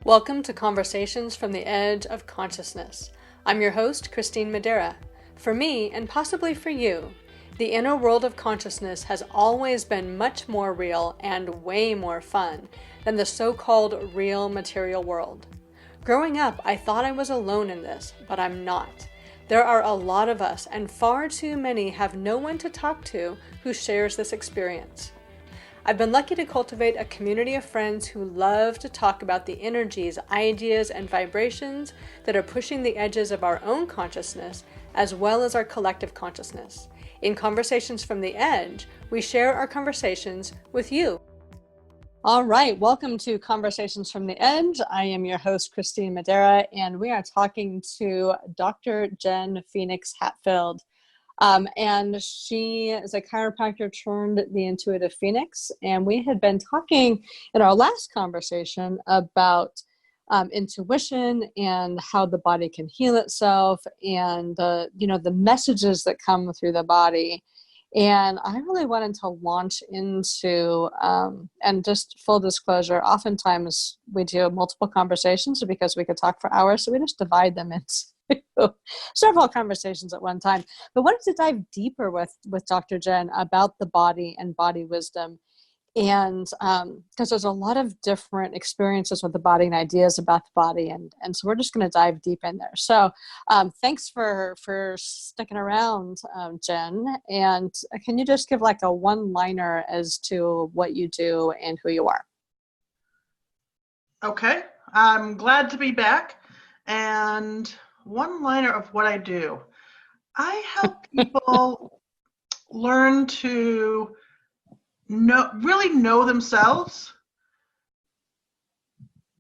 Welcome to Conversations from the Edge of Consciousness. I'm your host, Christine Madera. For me, and possibly for you, the inner world of consciousness has always been much more real and way more fun than the so-called real material world. Growing up, I thought I was alone in this, but I'm not. There are a lot of us, and far too many have no one to talk to who shares this experience. I've been lucky to cultivate a community of friends who love to talk about the energies, ideas, and vibrations that are pushing the edges of our own consciousness, as well as our collective consciousness. In Conversations from the Edge, we share our conversations with you. All right, welcome to Conversations from the Edge. I am your host, Christine Madera, and we are talking to Dr. Jenn Phoenix Hatfield. And she is a chiropractor turned the intuitive phoenix. And we had been talking in our last conversation about intuition and how the body can heal itself and the messages that come through the body. And I really wanted to launch into, and just full disclosure, oftentimes we do multiple conversations because we could talk for hours. So we just divide them into several conversations at one time. But wanted to dive deeper with Dr. Jenn about the body and body wisdom. And because there's a lot of different experiences with the body and ideas about the body. And so we're just going to dive deep in there. So thanks for sticking around, Jenn. And can you just give like a one-liner as to what you do and who you are? Okay. I'm glad to be back. And one-liner of what I do. I help people learn to really know themselves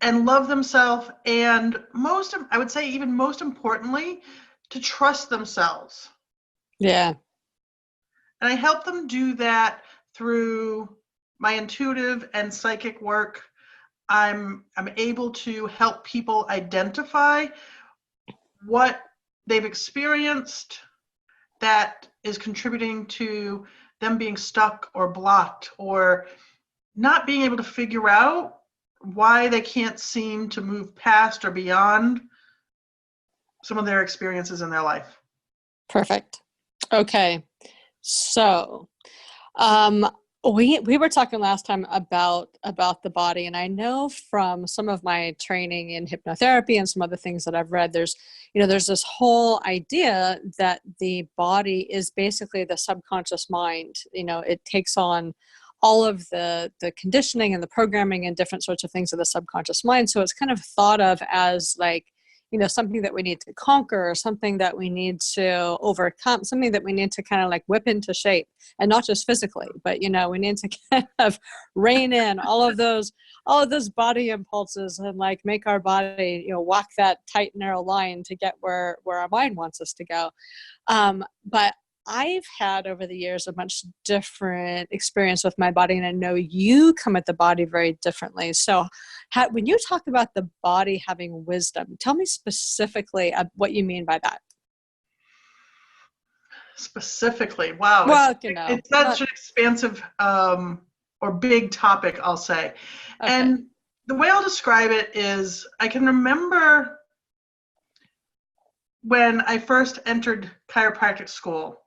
and love themselves, and I would say even most importantly, to trust themselves. Yeah. And I help them do that through my intuitive and psychic work. I'm able to help people identify what they've experienced that is contributing to them being stuck or blocked or not being able to figure out why they can't seem to move past or beyond some of their experiences in their life. Perfect. Okay. So, we were talking last time about the body, and I know from some of my training in hypnotherapy and some other things that I've read, there's this whole idea that the body is basically the subconscious mind. It takes on all of the conditioning and the programming and different sorts of things of the subconscious mind. So it's kind of thought of as like, something that we need to conquer, something that we need to overcome, something that we need to kind of like whip into shape, and not just physically, but we need to kind of rein in all of those body impulses and like make our body, walk that tight, narrow line to get where our mind wants us to go. But I've had over the years a much different experience with my body, and I know you come at the body very differently. So when you talk about the body having wisdom, tell me specifically what you mean by that. Specifically, wow. Well, it's such an expansive or big topic, I'll say. Okay. And the way I'll describe it is I can remember when I first entered chiropractic school,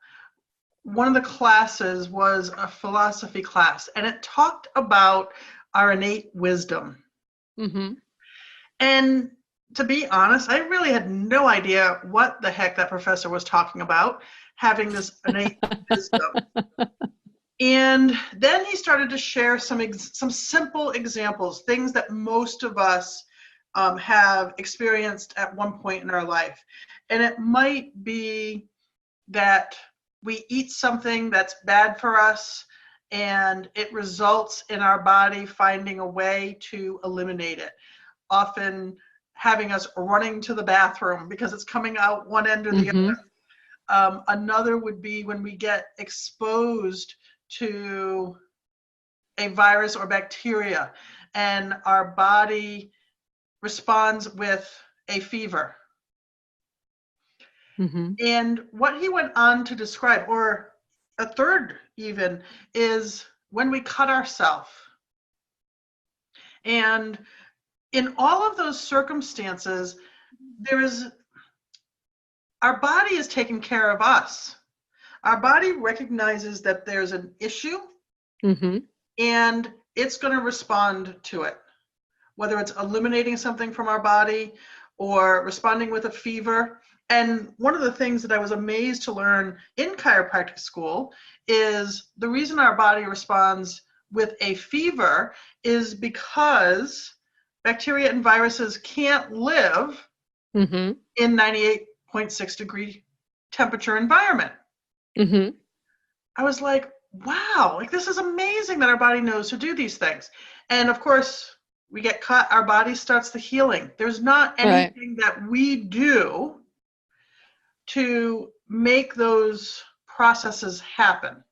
one of the classes was a philosophy class, and it talked about our innate wisdom. Mm-hmm. And to be honest, I really had no idea what the heck that professor was talking about, having this innate wisdom. And then he started to share some simple examples, things that most of us have experienced at one point in our life. And it might be that we eat something that's bad for us, and it results in our body finding a way to eliminate it, often having us running to the bathroom because it's coming out one end or the other. Another would be when we get exposed to a virus or bacteria, and our body responds with a fever. Mm-hmm. And what he went on to describe, or a third even, is when we cut ourselves. And in all of those circumstances, our body is taking care of us. Our body recognizes that there's an issue, Mm-hmm. and it's going to respond to it, whether it's eliminating something from our body or responding with a fever. And one of the things that I was amazed to learn in chiropractic school is the reason our body responds with a fever is because bacteria and viruses can't live Mm-hmm. in 98.6 degree temperature environment. Mm-hmm. I was like, wow, like this is amazing that our body knows to do these things. And of course, we get cut, our body starts the healing. There's not anything that we do to make those processes happen.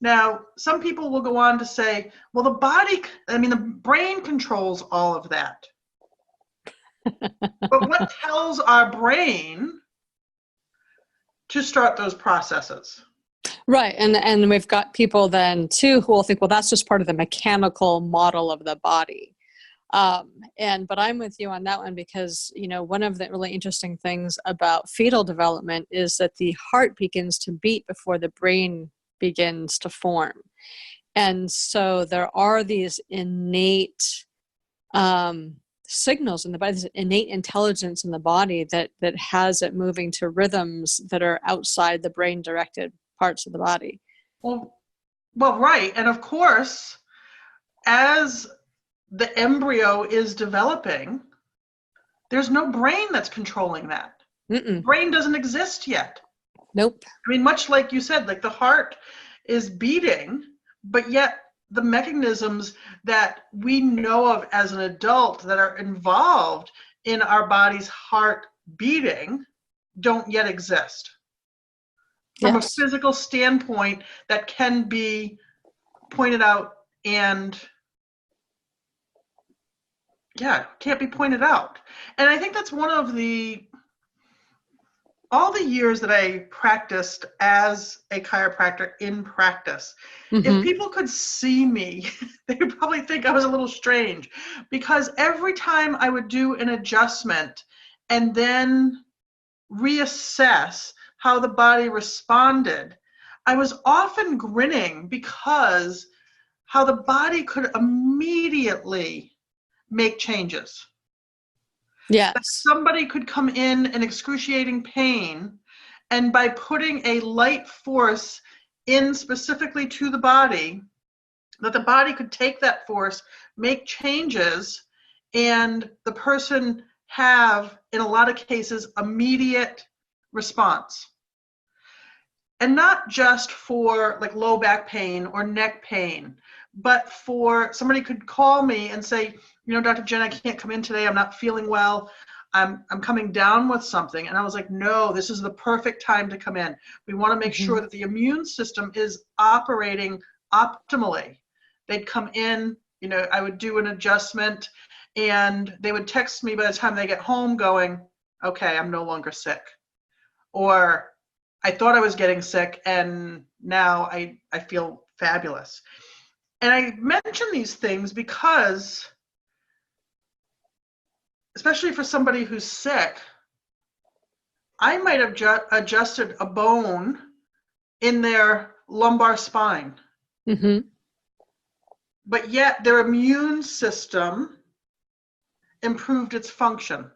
Now, some people will go on to say, well, the brain controls all of that. But what tells our brain to start those processes? Right. And we've got people then too who will think, well, that's just part of the mechanical model of the body. But I'm with you on that one because, one of the really interesting things about fetal development is that the heart begins to beat before the brain begins to form. And so there are these innate signals in the body, this innate intelligence in the body that has it moving to rhythms that are outside the brain directed parts of the body. Well, right. And of course, as the embryo is developing, there's no brain that's controlling that. Mm-mm. Brain doesn't exist yet. Nope. I mean, much like you said, like the heart is beating, but yet the mechanisms that we know of as an adult that are involved in our body's heart beating don't yet exist. From a physical standpoint that can be pointed out and can't be pointed out. And I think that's one of all the years that I practiced as a chiropractor in practice, if people could see me, they would probably think I was a little strange, because every time I would do an adjustment and then reassess how the body responded, I was often grinning because how the body could immediately make changes. Yes. That somebody could come in excruciating pain, and by putting a light force in specifically to the body, that the body could take that force, make changes, and the person have, in a lot of cases, immediate response. And not just for like low back pain or neck pain, but for somebody could call me and say, Dr. Jenn, I can't come in today. I'm not feeling well. I'm coming down with something. And I was like, no, this is the perfect time to come in. We want to make sure that the immune system is operating optimally. They'd come in, I would do an adjustment, and they would text me by the time they get home going, okay, I'm no longer sick. Or I thought I was getting sick, and now I feel fabulous. And I mention these things because, especially for somebody who's sick, I might have adjusted a bone in their lumbar spine. But yet their immune system improved its function.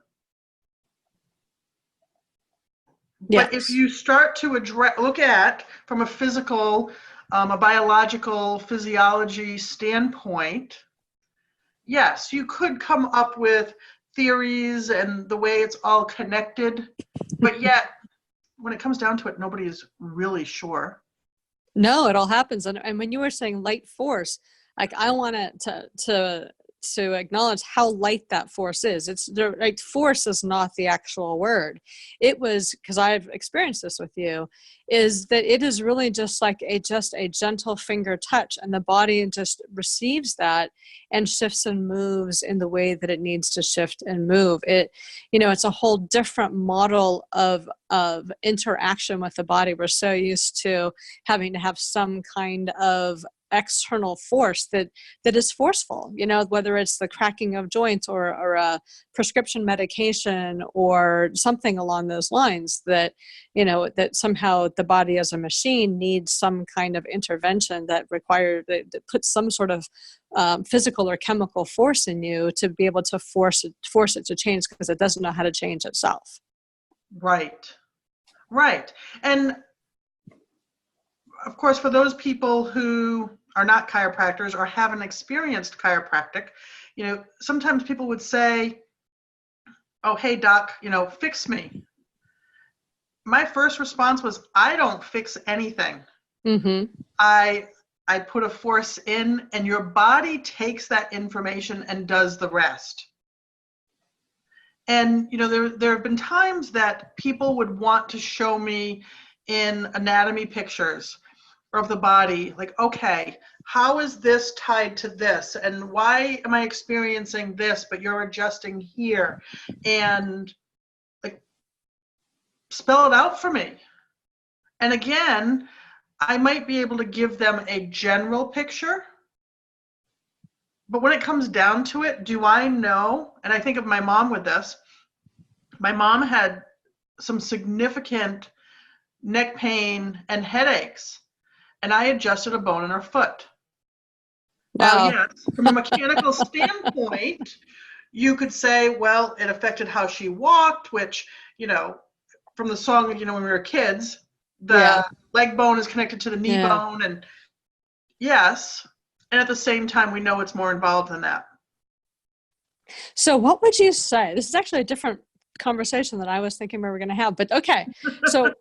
But if you start to look at from a physical, a biological physiology standpoint, yes, you could come up with theories and the way it's all connected, but yet when it comes down to it, nobody is really sure. No, it all happens. And when you were saying light force, like I wanted to acknowledge how light that force is. It's the like force is not the actual word. It was, because I've experienced this with you, is that it is really just like a gentle finger touch, and the body just receives that and shifts and moves in the way that it needs to shift and move. It's a whole different model of interaction with the body. We're so used to having to have some kind of external force that is forceful, whether it's the cracking of joints or a prescription medication or something along those lines, that that somehow the body as a machine needs some kind of intervention that puts some sort of physical or chemical force in you to be able to force it to change, because it doesn't know how to change itself. Right. And of course, for those people who are not chiropractors or haven't experienced chiropractic, sometimes people would say, "Oh, hey, doc, fix me." My first response was, I don't fix anything. Mm-hmm. I put a force in, and your body takes that information and does the rest. And, there have been times that people would want to show me in anatomy pictures of the body, like, okay, how is this tied to this? And why am I experiencing this, but you're adjusting here? And like, spell it out for me. And again, I might be able to give them a general picture, but when it comes down to it, do I know? And I think of my mom with this. My mom had some significant neck pain and headaches, and I adjusted a bone in her foot. Now, yes, from a mechanical standpoint, you could say, well, it affected how she walked, which, from the song, when we were kids, the leg bone is connected to the knee bone, and yes, and at the same time, we know it's more involved than that. So what would you say? This is actually a different conversation that I was thinking we were going to have, but okay. So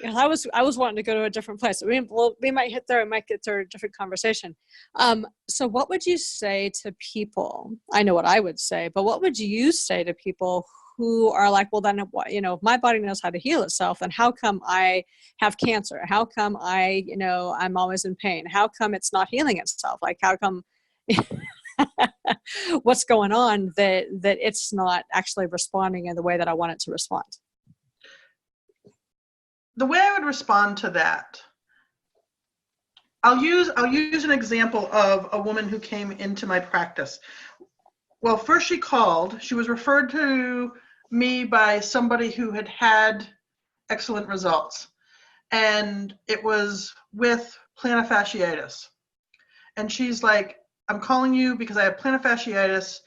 I was wanting to go to a different place. We might hit there. We might get to a different conversation. So what would you say to people? I know what I would say, but what would you say to people who are like, well, then, if my body knows how to heal itself, then how come I have cancer? How come I'm always in pain? How come it's not healing itself? Like, how come, what's going on that it's not actually responding in the way that I want it to respond? The way I would respond to that, I'll use an example of a woman who came into my practice. Well, first she called. She was referred to me by somebody who had excellent results, and it was with plantar fasciitis. And she's like, I'm calling you because I have plantar fasciitis,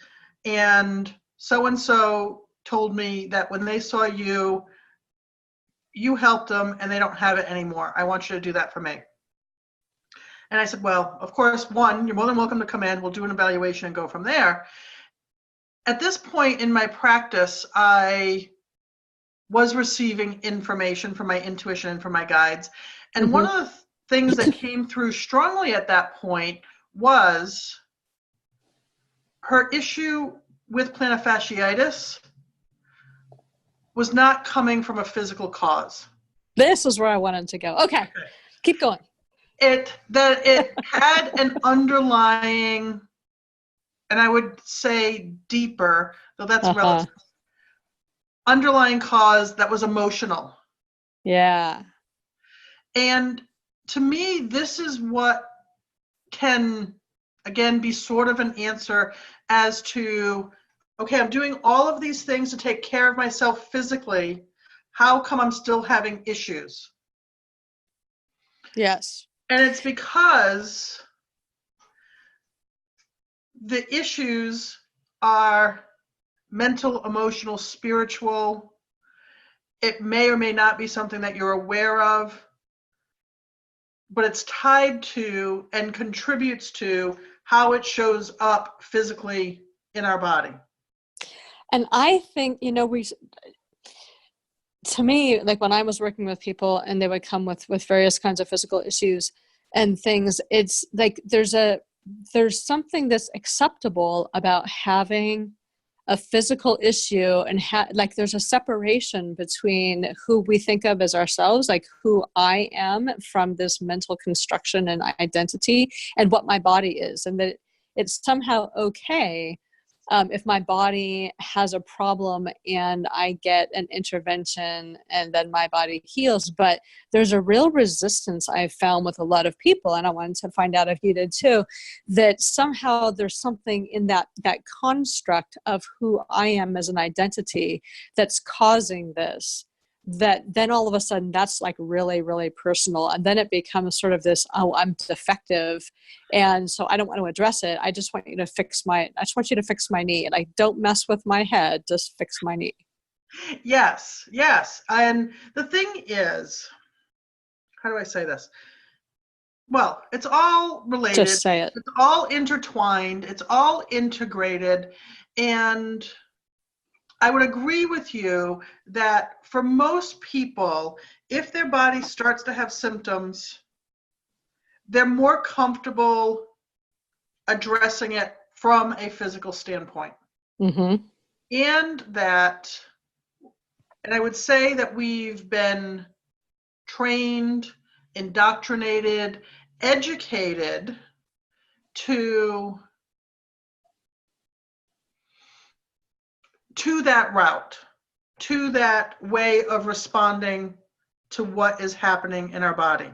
and so told me that when they saw you helped them and they don't have it anymore. I want you to do that for me. And I said, well, of course, one, you're more than welcome to come in. We'll do an evaluation and go from there. At this point in my practice, I was receiving information from my intuition and from my guides. And one of the things that came through strongly at that point was her issue with plantar fasciitis was not coming from a physical cause. This is where I wanted to go. Okay. Keep going. It had an underlying, and I would say deeper, though that's relative, underlying cause that was emotional. Yeah. And to me, this is what can, again, be sort of an answer as to, okay, I'm doing all of these things to take care of myself physically. How come I'm still having issues? Yes. And it's because the issues are mental, emotional, spiritual. It may or may not be something that you're aware of, but it's tied to and contributes to how it shows up physically in our body. And I think, to me, like when I was working with people and they would come with various kinds of physical issues and things, it's like there's something that's acceptable about having a physical issue and like there's a separation between who we think of as ourselves, like who I am from this mental construction and identity, and what my body is, and that it's somehow okay if my body has a problem and I get an intervention and then my body heals. But there's a real resistance I've found with a lot of people, and I wanted to find out if you did too, that somehow there's something in that construct of who I am as an identity that's causing this, that then all of a sudden that's like really, really personal. And then it becomes sort of this, oh, I'm defective. And so I don't want to address it. I just want you to fix my knee. And I don't mess with my head, just fix my knee. Yes, yes. And the thing is, how do I say this? Well, it's all related. Just say it. It's all intertwined. It's all integrated. And I would agree with you that for most people, if their body starts to have symptoms, they're more comfortable addressing it from a physical standpoint. Mm-hmm. And I would say that we've been trained, indoctrinated, educated to that route, to that way of responding to what is happening in our body.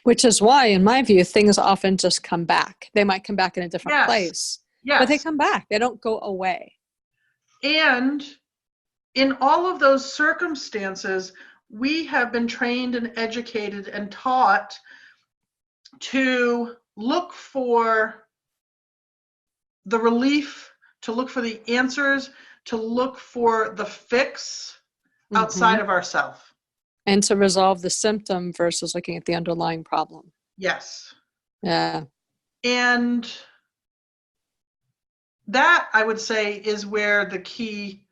Which is why, in my view, things often just come back. They might come back in a different place, but they come back. They don't go away. And in all of those circumstances, we have been trained and educated and taught to look for the relief, to look for the answers, to look for the fix outside of ourselves. And to resolve the symptom versus looking at the underlying problem. Yes. Yeah. And that, I would say, is where the key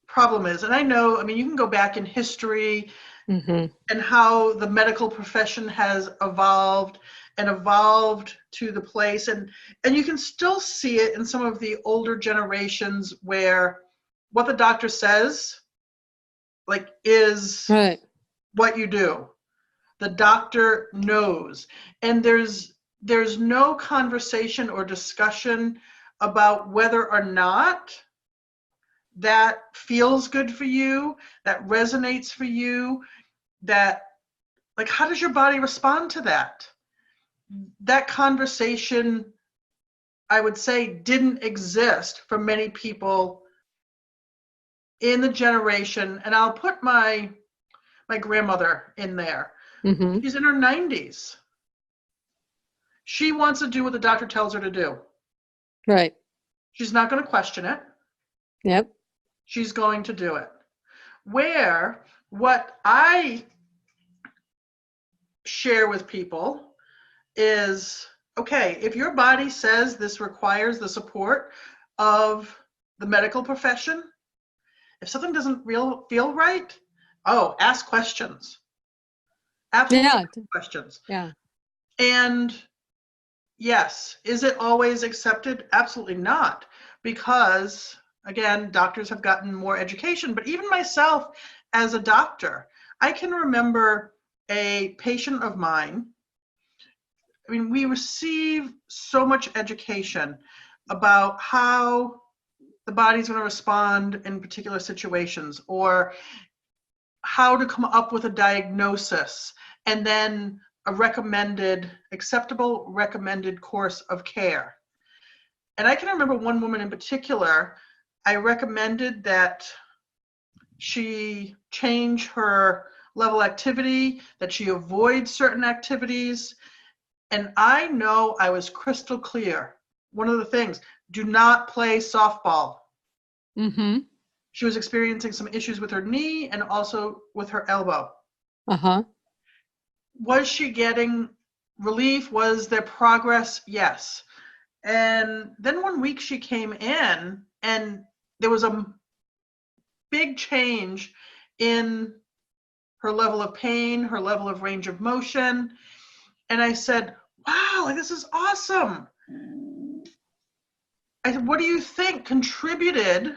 problem is. And I mean, you can go back in history and how the medical profession has evolved to the place. And you can still see it in some of the older generations where what the doctor says, like, is right. What you do. The doctor knows. And there's no conversation or discussion about whether or not that feels good for you, that resonates for you, that, like, how does your body respond to that? That conversation, I would say, didn't exist for many people in the generation. And I'll put my grandmother in there. She's in her 90s. She wants to do what the doctor tells her to do. Right. She's not going to question it. Yep. She's going to do it. Where what I share with people is, okay, if your body says this requires the support of the medical profession, if something doesn't feel right, ask questions. Absolutely, ask questions. Yeah. And yes, is it always accepted? Absolutely not. Because, again, doctors have gotten more education. But even myself as a doctor, I can remember a patient of mine. I mean, we receive so much education about how the body's going to respond in particular situations, or how to come up with a diagnosis, and then a acceptable recommended course of care. And I can remember one woman in particular, I recommended that she change her level of activity, that she avoid certain activities. And I know I was crystal clear. One of the things, do not play softball. She was experiencing some issues with her knee and also with her elbow. Was she getting relief? Was there progress? Yes. And then one week she came in and there was a big change in her level of pain, her level of range of motion. And I said, wow, this is awesome. I said, what do you think contributed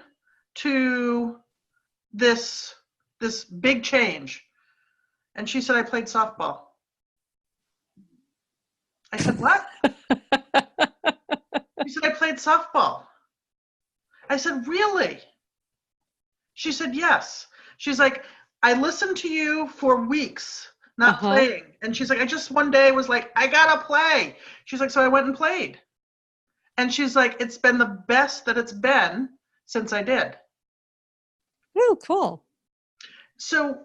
to this big change? And she said, I played softball. I said, what? She said, I played softball. I said, really? She said, yes. She's like, I listened to you for weeks, not Uh-huh. playing. And she's like, I just one day was like, I gotta play. She's like, so I went and played. And she's like, it's been the best that it's been since I did. Oh, cool. So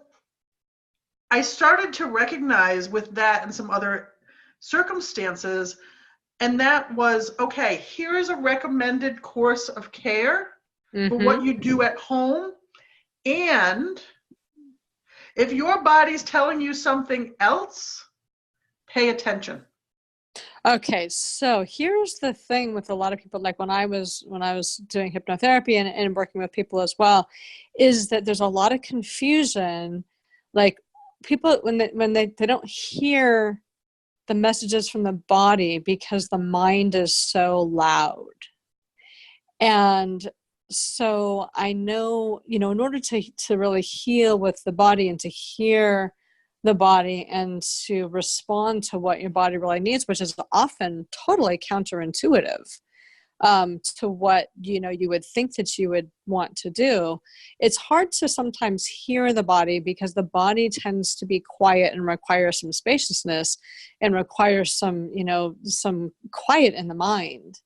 I started to recognize with that and some other circumstances, and that was, okay, here is a recommended course of care for what Mm-hmm. you do at home. And if your body's telling you something else, pay attention. Okay, so here's the thing with a lot of people, like when I was doing hypnotherapy and working with people as well, is that there's a lot of confusion. Like people when they don't hear the messages from the body because the mind is so loud. And so I know, in order to really heal with the body and to hear the body and to respond to what your body really needs, which is often totally counterintuitive to what you would think that you would want to do. It's hard to sometimes hear the body because the body tends to be quiet and requires some spaciousness and requires some quiet in the mind.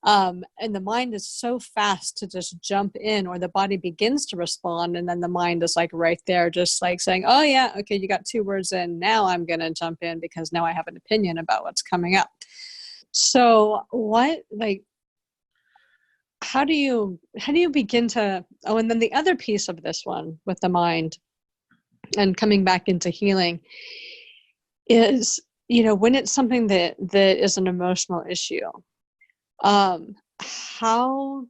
And the mind is so fast to just jump in, or the body begins to respond, and then the mind is like right there, just like saying, oh yeah, okay, you got 2 words in, now I'm going to jump in because now I have an opinion about what's coming up. So how do you begin to, and then the other piece of this one with the mind and coming back into healing is, when it's something that is an emotional issue, how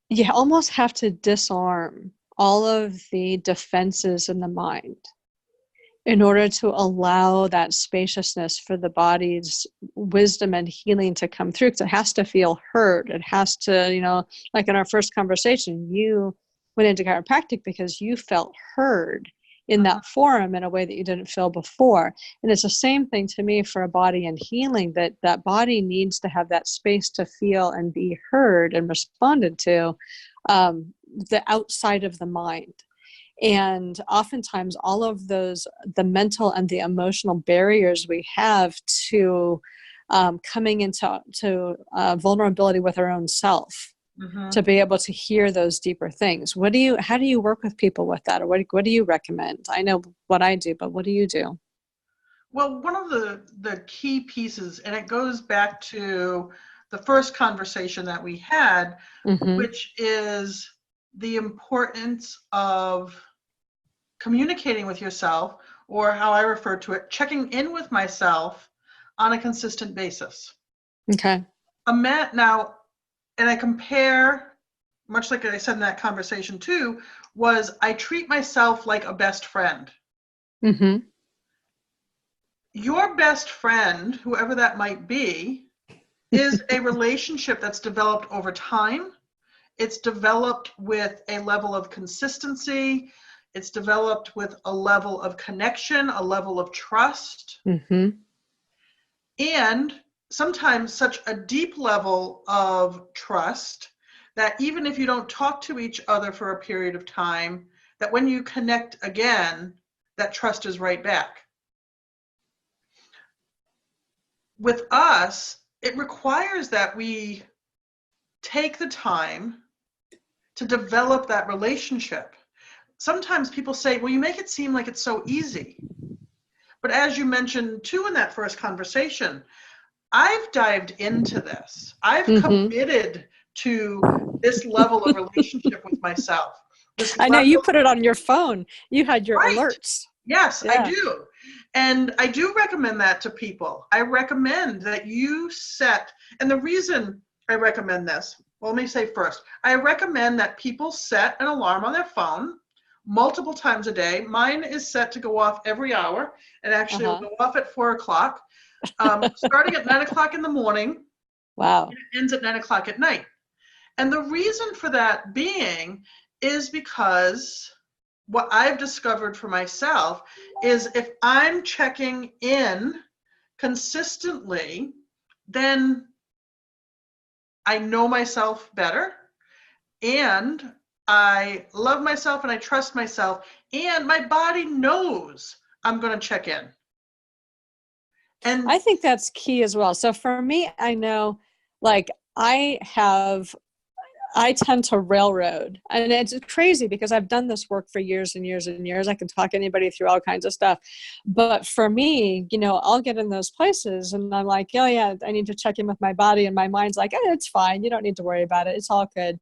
you almost have to disarm all of the defenses in the mind in order to allow that spaciousness for the body's wisdom and healing to come through, because it has to feel heard. It has to, like in our first conversation, you went into chiropractic because you felt heard in that forum in a way that you didn't feel before. And it's the same thing to me for a body and healing, that body needs to have that space to feel and be heard and responded to, the outside of the mind. And oftentimes all of those, the mental and the emotional barriers we have to coming into vulnerability with our own self, to be able to hear those deeper things. How do you work with people with that? Or what do you recommend? I know what I do, but what do you do? Well, one of the key pieces, and it goes back to the first conversation that we had, which is the importance of communicating with yourself, or how I refer to it, checking in with myself on a consistent basis. Okay. Now, and I compare, much like I said in that conversation too, was I treat myself like a best friend. Your best friend, whoever that might be, is a relationship that's developed over time. It's developed with a level of consistency. It's developed with a level of connection, a level of trust. And sometimes such a deep level of trust that even if you don't talk to each other for a period of time, that when you connect again, that trust is right back. With us, it requires that we take the time to develop that relationship. Sometimes people say, well, you make it seem like it's so easy. But as you mentioned too in that first conversation, I've dived into this. I've committed to this level of relationship with myself. I know you put it on your phone. You had your alerts. Yes, yeah. I do. And I do recommend that to people. I recommend that you set, and the reason I recommend this, well, let me say first, I recommend that people set an alarm on their phone multiple times a day. Mine is set to go off every hour, and actually it'll go off at 4 o'clock, starting at 9 o'clock in the morning. Wow. And it ends at 9 o'clock at night. And the reason for that being is because what I've discovered for myself is if I'm checking in consistently, then I know myself better, and I love myself, and I trust myself, and my body knows I'm going to check in. And I think that's key as well. So for me, I know, like, I tend to railroad, and it's crazy because I've done this work for years and years and years. I can talk anybody through all kinds of stuff. But for me, I'll get in those places and I'm like, oh yeah, I need to check in with my body. And my mind's like, it's fine. You don't need to worry about it. It's all good.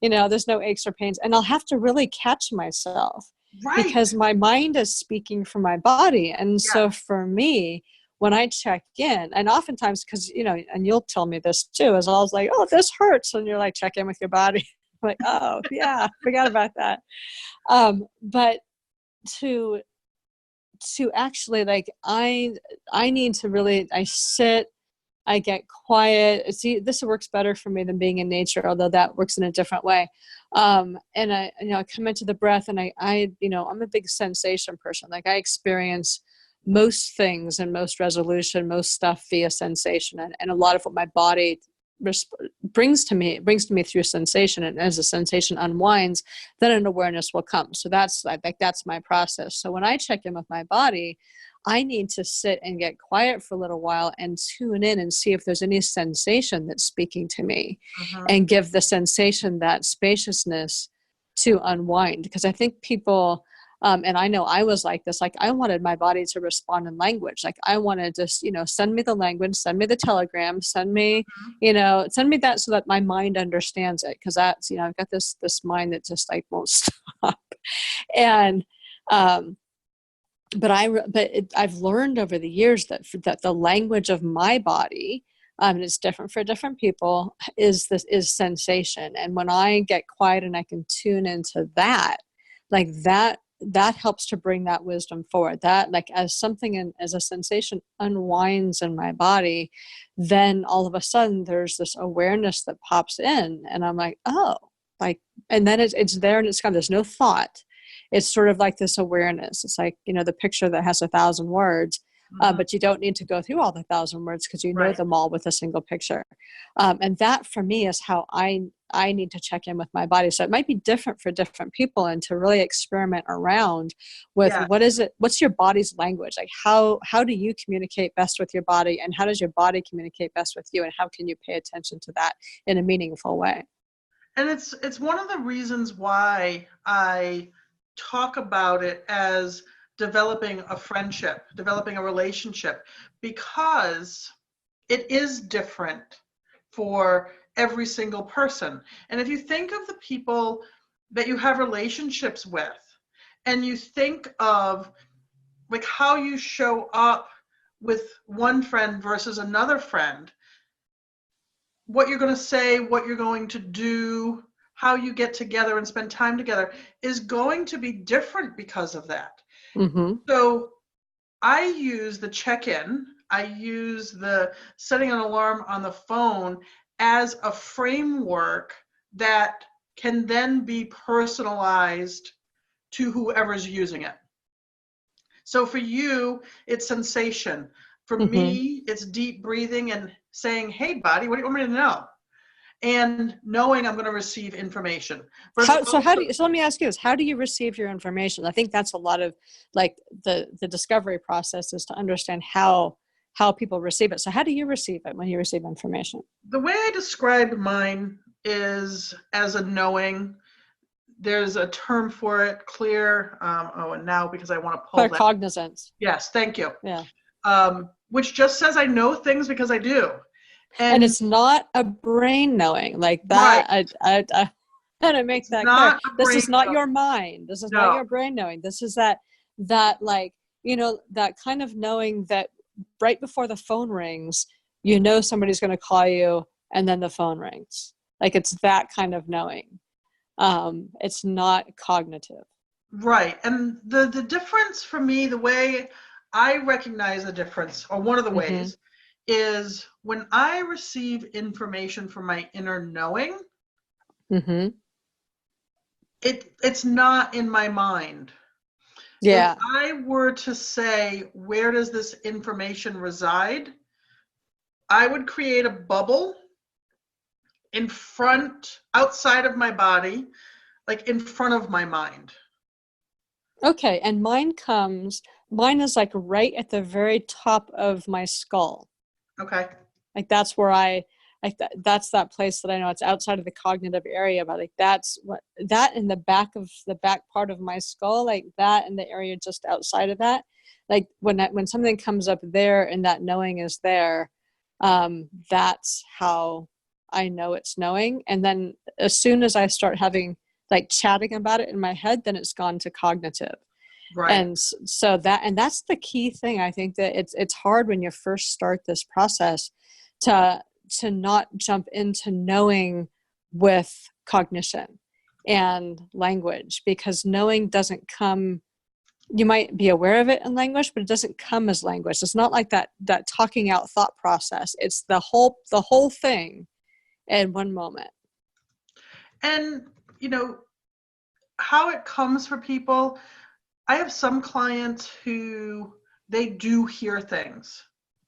There's no aches or pains. And I'll have to really catch myself right. because my mind is speaking for my body. And so Yes. for me, when I check in, and oftentimes, because, and you'll tell me this too, is I was like, oh, this hurts. And you're like, check in with your body. I'm like, oh yeah, forgot about that. But to actually, like, I need to really, I sit, I get quiet. See, this works better for me than being in nature, although that works in a different way. And I come into the breath, and I'm a big sensation person. Like, I experience most things and most resolution, most stuff via sensation, and a lot of what my body brings to me through sensation. And as the sensation unwinds, then an awareness will come. So that's, I think, that's my process. So when I check in with my body, I need to sit and get quiet for a little while and tune in and see if there's any sensation that's speaking to me, and give the sensation that spaciousness to unwind. Because I think people, and I know I was like this, like, I wanted my body to respond in language. Like, I wanted to, send me the language, send me the telegram, send me that so that my mind understands it. Cause that's, I've got this mind that just, like, won't stop. And, I've learned over the years that the language of my body, and it's different for different people, is sensation. And when I get quiet and I can tune into that, like, that helps to bring that wisdom forward. That, like, as a sensation unwinds in my body, then all of a sudden there's this awareness that pops in, and I'm like, oh, like, and then it's there, and it's gone. There's no thought. It's sort of like this awareness. It's like, the picture that has 1,000 words, but you don't need to go through all the 1,000 words because you know them all with a single picture. And that, for me, is how I need to check in with my body. So it might be different for different people, and to really experiment around with what's your body's language? Like, how do you communicate best with your body, and how does your body communicate best with you? And how can you pay attention to that in a meaningful way? And it's one of the reasons why I talk about it as developing a friendship, developing a relationship, because it is different for every single person. And if you think of the people that you have relationships with, and you think of, like, how you show up with one friend versus another friend, what you're going to say, what you're going to do, how you get together and spend time together is going to be different because of that. So I use the check-in, I use the setting an alarm on the phone as a framework that can then be personalized to whoever's using it. So for you, it's sensation. For me, it's deep breathing and saying, hey, body, what do you want me to know? And knowing I'm going to receive information. So let me ask you this: how do you receive your information? I think that's a lot of, like, the discovery process is to understand how people receive it. So how do you receive it when you receive information? The way I describe mine is as a knowing. There's a term for it, clear. And now, because I want to pull that. Cognizance. Yes, thank you. Yeah. Which just says I know things because I do. And it's not a brain knowing like that. Right. I want to make that clear. This is not your mind. This is not your brain knowing. This is that like, that kind of knowing that right before the phone rings, somebody's going to call you, and then the phone rings. Like, it's that kind of knowing. It's not cognitive. Right. And the difference for me, the way I recognize the difference, or one of the ways, is when I receive information from my inner knowing, it's not in my mind. Yeah. If I were to say, where does this information reside? I would create a bubble outside of my body, like in front of my mind. Okay, and mine is like right at the very top of my skull. Okay. Like that's where that's that place that I know it's outside of the cognitive area, but like that in the back part of my skull, like that in the area just outside of that, like when something comes up there and that knowing is there, that's how I know it's knowing. And then as soon as I start having like chatting about it in my head, then it's gone to cognitive. Right. And so that's the key thing. I think that it's hard when you first start this process to not jump into knowing with cognition and language, because knowing doesn't come. You might be aware of it in language, but it doesn't come as language. It's not like that talking out thought process. It's the whole thing in one moment. And how it comes for people, I have some clients who they do hear things.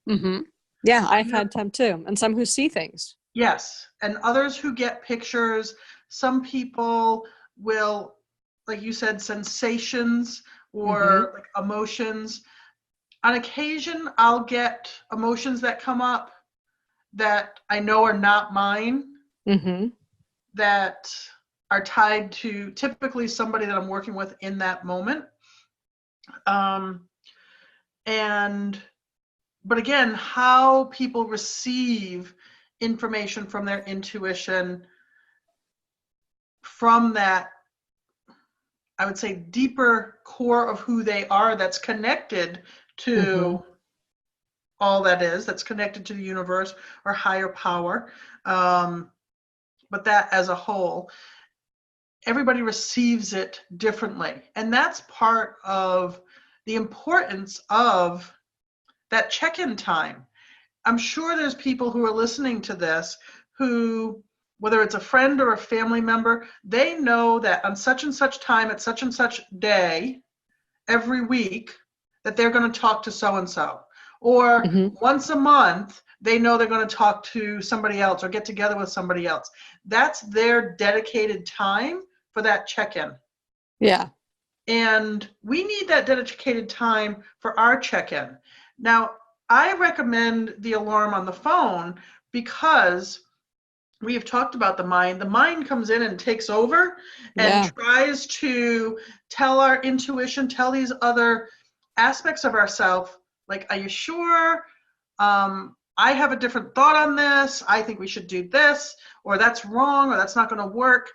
Mm-hmm. Yeah, I've had them too. And some who see things. Yes. And others who get pictures. Some people will, like you said, sensations or like emotions. On occasion, I'll get emotions that come up that I know are not mine, that are tied to typically somebody that I'm working with in that moment. But again, how people receive information from their intuition, from that, I would say, deeper core of who they are, that's connected to all that's connected to the universe or higher power. But that as a whole, everybody receives it differently. And that's part of the importance of that check-in time. I'm sure there's people who are listening to this who, whether it's a friend or a family member, they know that on such and such time at such and such day every week that they're going to talk to so-and-so. Or once a month, they know they're going to talk to somebody else or get together with somebody else. That's their dedicated time for that check-in. Yeah. And we need that dedicated time for our check-in. Now, I recommend the alarm on the phone because we have talked about the mind. The mind comes in and takes over and tries to tell our intuition, tell these other aspects of ourselves, like, are you sure? I have a different thought on this. I think we should do this, or that's wrong, or that's not going to work.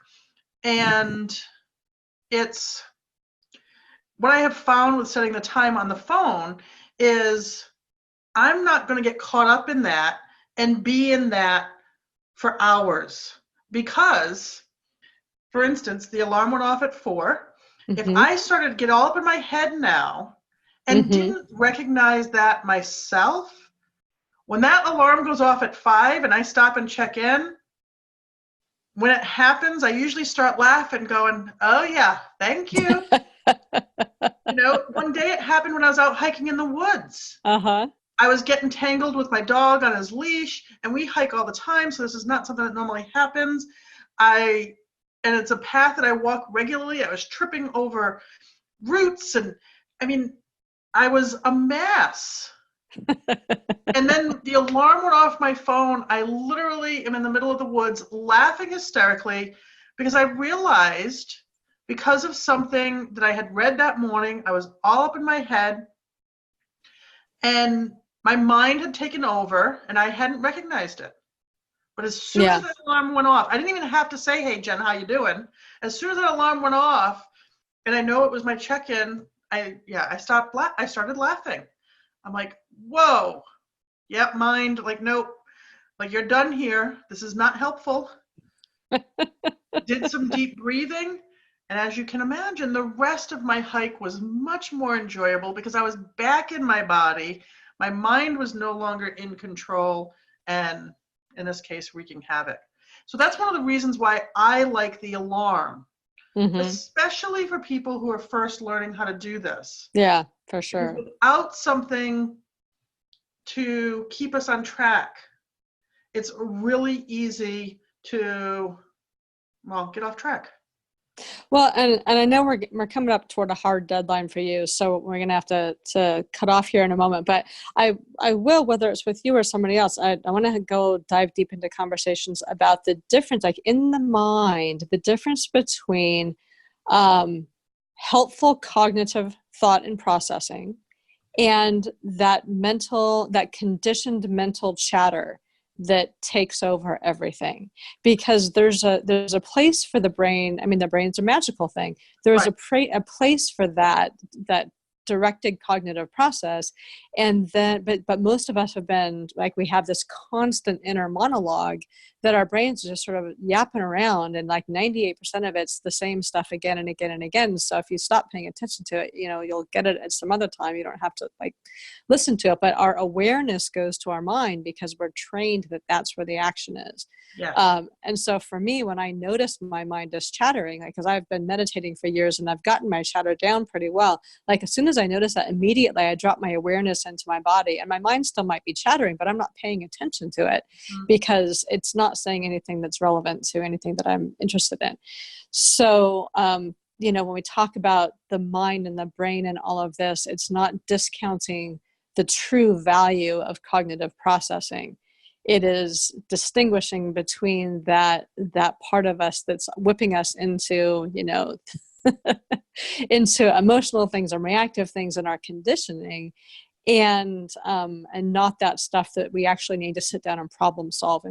And it's what I have found with setting the time on the phone is I'm not going to get caught up in that and be in that for hours. Because, for instance, the alarm went off at 4. If I started to get all up in my head now and didn't recognize that myself, when that alarm goes off at 5 and I stop and check in, when it happens, I usually start laughing, going, oh yeah, thank you. One day it happened when I was out hiking in the woods. I was getting tangled with my dog on his leash, and we hike all the time, so this is not something that normally happens. And it's a path that I walk regularly. I was tripping over roots, and I was a mess. And then the alarm went off my phone. I literally am in the middle of the woods laughing hysterically because I realized, because of something that I had read that morning, I was all up in my head and my mind had taken over and I hadn't recognized it. But as soon as that alarm went off, I didn't even have to say, hey, Jen, how you doing? As soon as that alarm went off and I know it was my check-in, I started laughing. I'm like, whoa, yep, mind, like, nope, like, you're done here. This is not helpful. Did some deep breathing. And as you can imagine, the rest of my hike was much more enjoyable because I was back in my body. My mind was no longer in control and, in this case, wreaking havoc. So that's one of the reasons why I like the alarm, especially for people who are first learning how to do this. Yeah, for sure. Because without something to keep us on track, it's really easy to, well, get off track. Well, and I know we're coming up toward a hard deadline for you, so we're gonna have to cut off here in a moment. But I will, whether it's with you or somebody else, I want to go dive deep into conversations about the difference, like in the mind, the difference between helpful cognitive thought and processing and that conditioned mental chatter that takes over everything. Because there's a place for the brain. I mean, the brain's a magical thing. There's Right. a place for that directed cognitive process. And then but most of us have been like, we have this constant inner monologue that our brains are just sort of yapping around, and like 98% of it's the same stuff again and again and again. So if you stop paying attention to it, you'll get it at some other time. You don't have to like listen to it, but our awareness goes to our mind because we're trained that that's where the action is. Yes. And so for me, when I notice my mind is chattering, because I've been meditating for years and I've gotten my chatter down pretty well, like as soon as I notice that, immediately I drop my awareness into my body, and my mind still might be chattering, but I'm not paying attention to it because it's not saying anything that's relevant to anything that I'm interested in. So, when we talk about the mind and the brain and all of this, it's not discounting the true value of cognitive processing. It is distinguishing between that part of us that's whipping us into, into emotional things or reactive things in our conditioning, and not that stuff that we actually need to sit down and problem solve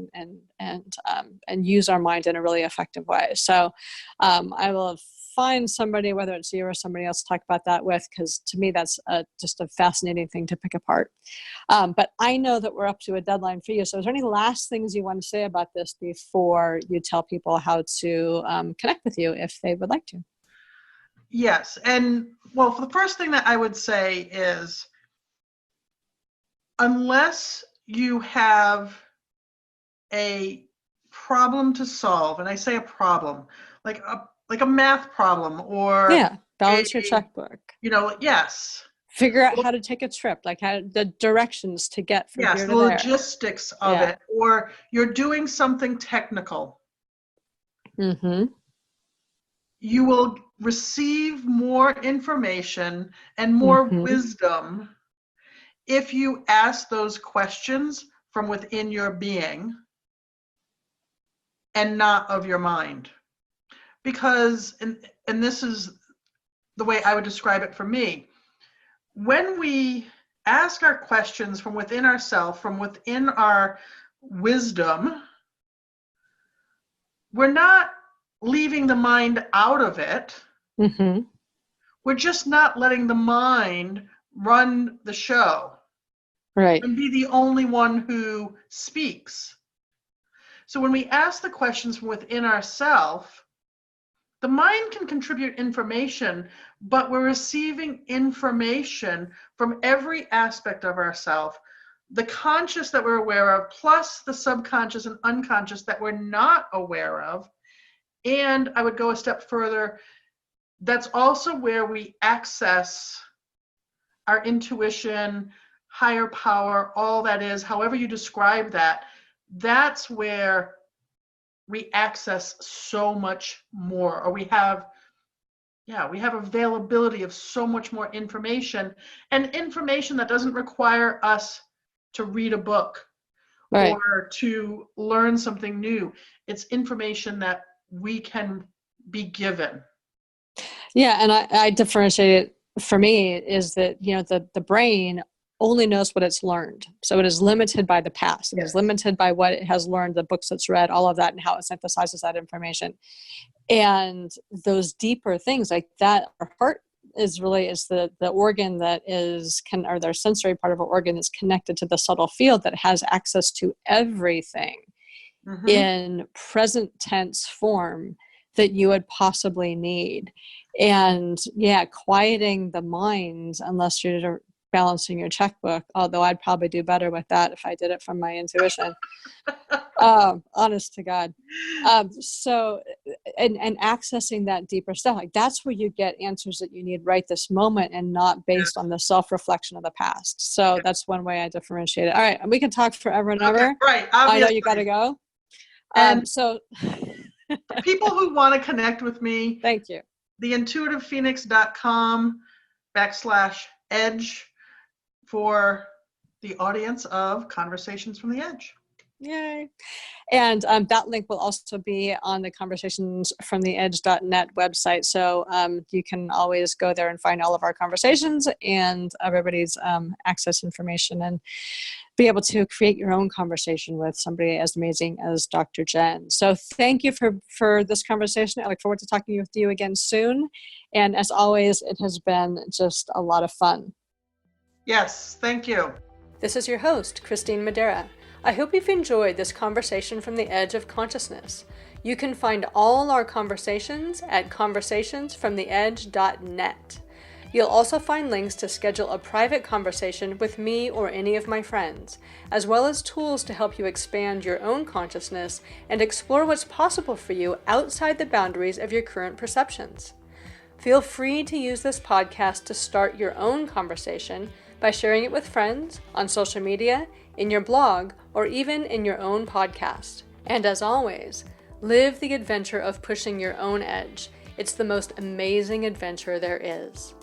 and use our mind in a really effective way. So I will find somebody, whether it's you or somebody else, to talk about that with, because to me that's just a fascinating thing to pick apart. But I know that we're up to a deadline for you. So is there any last things you want to say about this before you tell people how to connect with you if they would like to? Yes. And well, the first thing that I would say is, unless you have a problem to solve, and I say a problem, like a math problem or Balance your checkbook. Yes. Figure out how to take a trip, like how the directions to get from Yes, here the to there. logistics of it, or you're doing something technical. Mm-hmm. You will receive more information and more wisdom if you ask those questions from within your being and not of your mind. Because, and this is the way I would describe it for me, when we ask our questions from within ourselves, from within our wisdom, we're not leaving the mind out of it. Mm-hmm. We're just not letting the mind run the show. Right. And be the only one who speaks. So when we ask the questions from within ourselves, the mind can contribute information, but we're receiving information from every aspect of ourselves. The conscious that we're aware of, plus the subconscious and unconscious that we're not aware of. And I would go a step further, that's also where we access our intuition, higher power, all that is, however you describe that, that's where we access so much more, or we have availability of so much more information, and information that doesn't require us to read a book or to learn something new. It's information that we can be given. Yeah, and I differentiate it. For me, is that the brain only knows what it's learned, so it is limited by the past. It is limited by what it has learned, the books it's read, all of that, and how it synthesizes that information. And those deeper things like that, our heart is the organ that is or their sensory part of our organ is connected to the subtle field that has access to everything in present tense form that you would possibly need. And quieting the mind, unless you're balancing your checkbook, although I'd probably do better with that if I did it from my intuition. Honest to God. So, and accessing that deeper stuff, like that's where you get answers that you need right this moment and not based on the self-reflection of the past. So that's one way I differentiate it. All right. And we can talk forever and ever. Right. I know Obviously. you got to go. And so people who want to connect with me, thank you. theintuitivephoenix.com/edge for the audience of Conversations from the Edge. Yay. And that link will also be on the conversationsfromtheedge.net website. So you can always go there and find all of our conversations and everybody's access information and be able to create your own conversation with somebody as amazing as Dr. Jenn. So thank you for this conversation. I look forward to talking with you again soon. And as always, it has been just a lot of fun. Yes, thank you. This is your host, Christine Madera. I hope you've enjoyed this conversation from the edge of consciousness. You can find all our conversations at conversationsfromtheedge.net. You'll also find links to schedule a private conversation with me or any of my friends, as well as tools to help you expand your own consciousness and explore what's possible for you outside the boundaries of your current perceptions. Feel free to use this podcast to start your own conversation by sharing it with friends, on social media, in your blog, or even in your own podcast. And as always, live the adventure of pushing your own edge. It's the most amazing adventure there is.